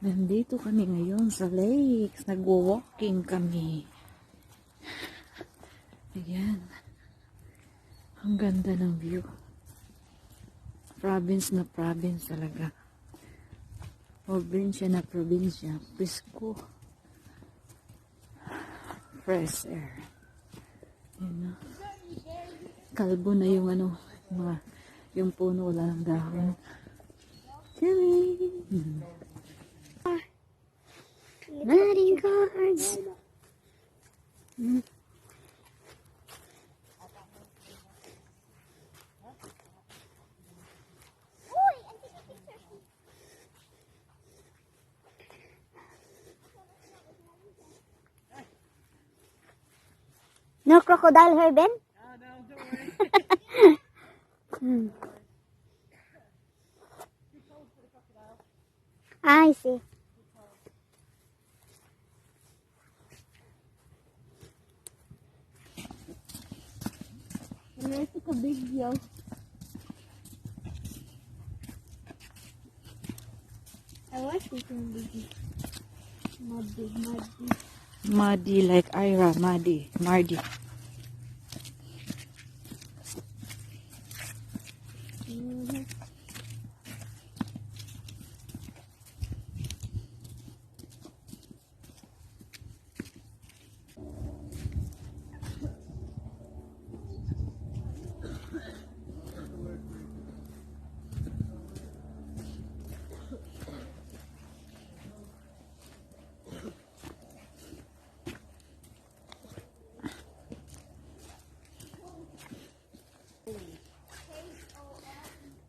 Nandito kami ngayon sa lakes. Nagwo-walking kami. Ayan. Ang ganda ng view. Province na province talaga. Probinsya na probinsya. Presko. Fresh air. Ayan na. Kalbo na yung ano, yung puno wala ng dahon. Chilling. Letting cards. No crocodile here, Ben? Oh, no, don't worry. I see. I took a video. I watched this video. Muddy. Muddy like Ira. Mardy.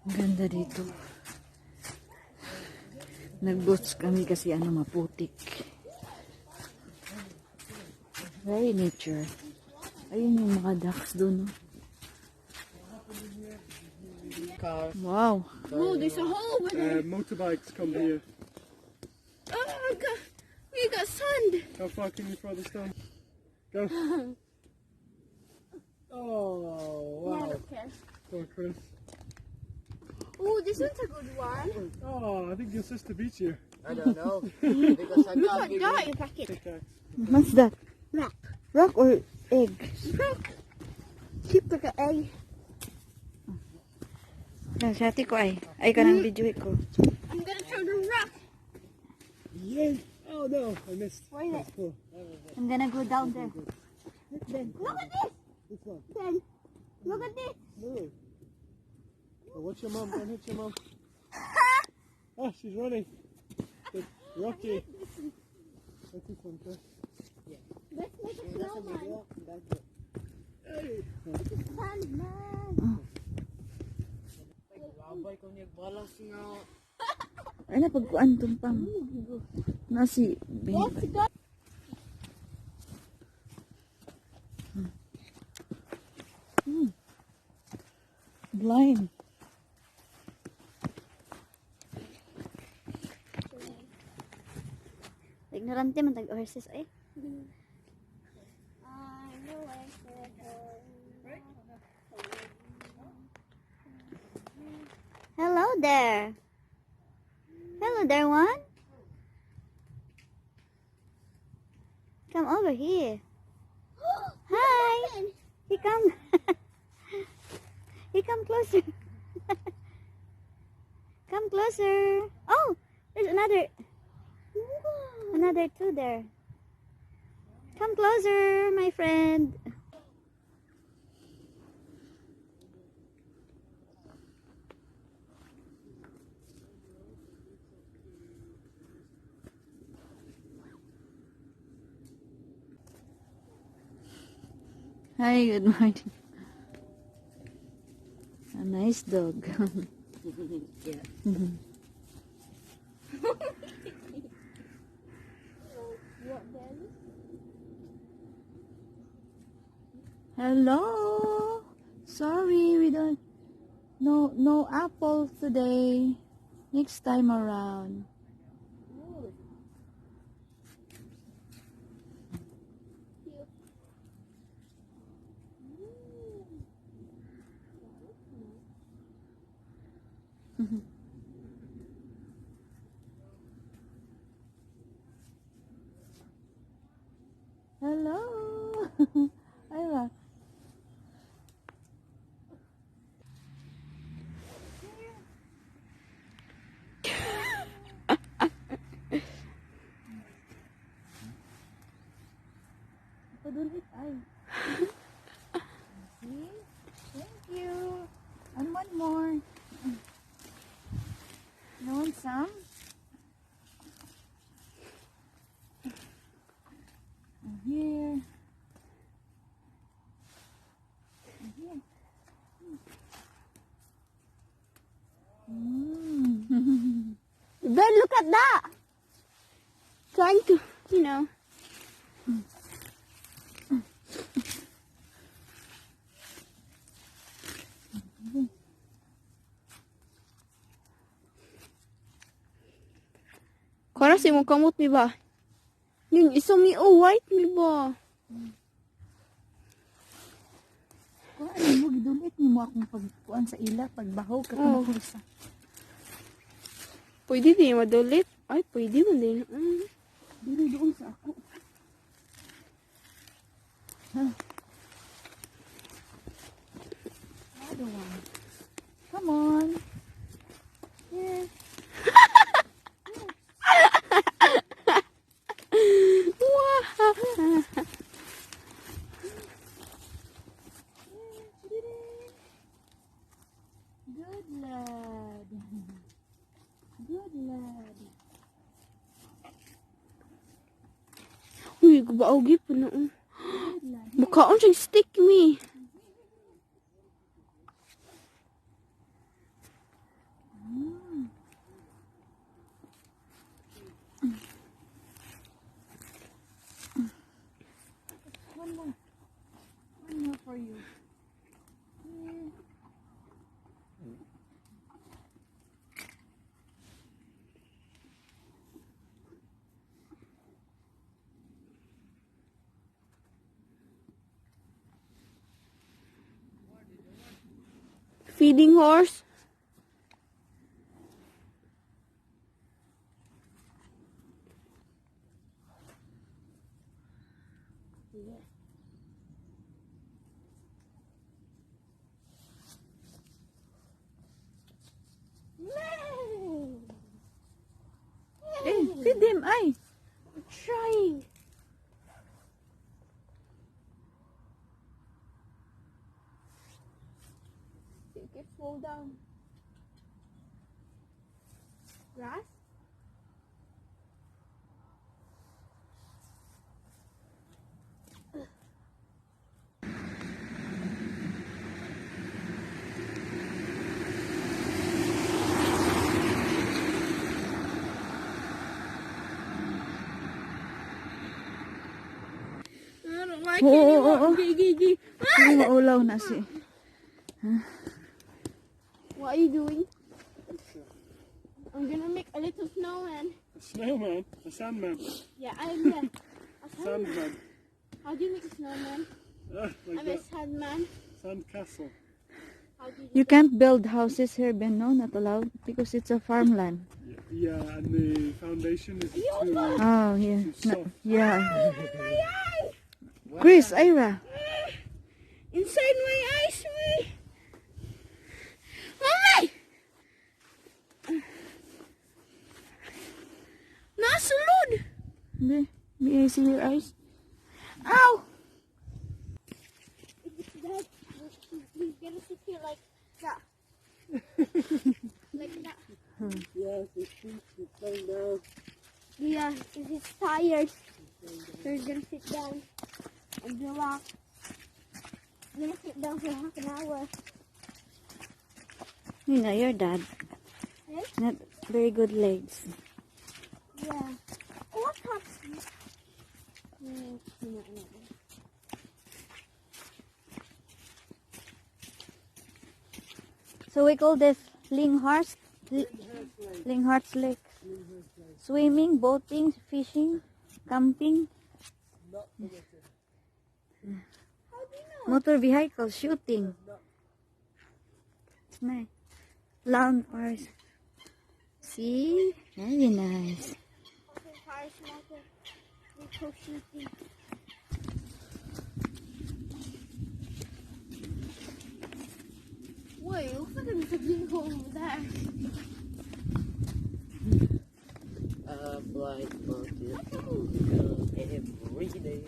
Ang ganda dito. Nag-boots kami kasi maputik. Very nature. Ayun yung mga ducks doon. Car. Wow. Oh, there's a hole over there. Motorbikes come here. Oh, God. We got sand. How far can you throw the stone? Go. Oh, wow. Okay. Poor Chris. Oh, this one's a good one. Oh, I think your sister beats you. I don't know. Because I Look can't at give that in packet. Pickaxe. What's that? Rock. Rock or egg? Rock. Keep like an egg. Sati ko ay. Ay ka ng video ko. I'm gonna throw the rock. Yay! Oh no, I missed. Where is it? That's cool. I'm gonna go down there. Look at this. This one. Ben, look at this. Move. Oh, watch your mum. Don't hit your mum. Oh, she's running. It's Rocky. What's this one, Chris? Let's make a snowman. Hey! Sandman. Labay ko niya balas nga. Ay na pagkuan tumpang. Nasi. Let's go. Blind. Ignorante man tag horses eh. Hello there. Hello there, one. Come over here. Hi. He come. He come closer. Come closer. Oh, there's another two there. Come closer, my friend. Hi, good morning. A nice dog. Hello. Sorry, we don't. No apple today. Next time around. Ira. Padulit ay. See? Thank you. And one more. You want some? And here. And here. Ben, look at that. Trying to, you know. Kara si mo kamot mi ba? Yung isa mi white mi ba? Kung ano mo, gidulit ni mo akong pagkuan sa ila, pagbahog, Oh. katulad ko sa... Pwede din madulit. Ay, pwede mo din. Dili doon sa ako. Another one. Come on. Here. Good lad. Good lad. Uy, gubaogi po na. Mukhaon siyang stick mi. One more. One more for you. Here. Feeding horse. Eh, feed them, ay. I'm trying. Take it, slow down. Grass? I don't like Oo, it oo, anymore. oo. Gigi. Hindi maulaw na si... What are you doing? I'm gonna make a little snowman. A snowman? A sandman? Yeah, I'm a Sandman. How do you make a snowman? Like I'm a that. sandman. Sandcastle. How do you do You can't build houses here, Ben, no? Not allowed. Because it's a farmland. Yeah, and the foundation is too... Oh, yeah. Too No, soft. yeah. my eye! Chris, Ira. Inside my eyes, me! Mommy! Nasulod! Hindi. May I see your eyes? Ow! He's gonna sit here like that. Like that. Yes, his feet is going down. Yeah, because he's tired. So he's gonna sit down and relax. He's gonna sit down for half an hour. You know, your dad. Eh? Not very good legs. Yeah. Oh, what's happening? No. So we call this Linghorst. Linghorst Lake. Swimming, boating, fishing, camping, motor vehicle, shooting. It's nice. Lawn cars. See? Very nice. Okay, cars, motor, we go shooting. Wait, it looks like there's a big hole over there. Black bucket every day.